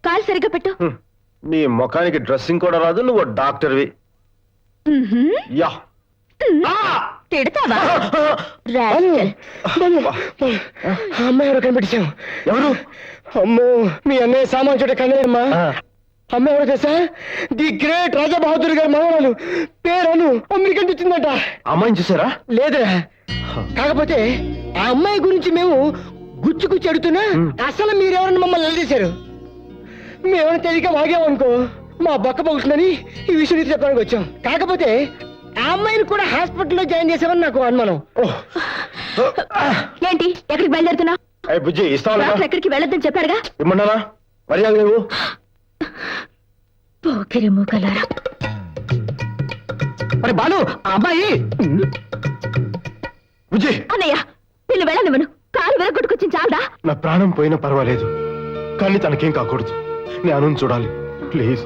కాలు సరిగ్గా పెట్టు. నీ ముఖానికి డ్రెస్సింగ్ కూడా రాదు, నువ్వు డాక్టర్వి. యా తిడతావా? అమ్మాయి ఎవరు కనిపెట్టాం? ఎవరు? అమ్మో, మీ అన్నయ్య సామాన్ చోట కన్నయ్యమ్మా. అమ్మాయి ఎవరు తెలుసా? ది గ్రేట్ రాజా బహదూర్ గారి మనవరాలు, పేరును అమెరికన్ ఇచ్చిందట. అమ్మాయిని చూసారా? లేదురా, కాకపోతే ఆ అమ్మాయి గురించి మేము గుచ్చి గుచ్చి అడుగుతున్నా అసలు మీరెవరన్నా మమ్మల్ని నిలదీశారు. మేమన్నా తెలియక వాగామనుకో మా బొక్క పోగుతుందని ఈ విషయం నీకు చెప్పడానికి వచ్చాం. కాకపోతే ఆ అమ్మాయిని కూడా హాస్పిటల్లో జాయిన్ చేసామని నాకు అనుమానం. ఏంటి ఎక్కడికి బయలుదేరుతున్నా? బుజ్జి ఇస్తావా? ఎక్కడికి వెళ్ళొద్దని చెప్పాడుగా. ఇమ్మన్నానా? మర్యాద లేవు. పోకిరి మూకలారా. మరి బాలు, ఆ అమ్మాయి బుజ్జి. అన్నయ్య పిల్లు వెళ్ళనివ్వను. కాలు వెరగొట్టుకొచ్చింది చాలదా? నా ప్రాణం పోయినా పర్వాలేదు, కానీ తనకేం కాకూడదు. నేను చూడాలి ప్లీజ్.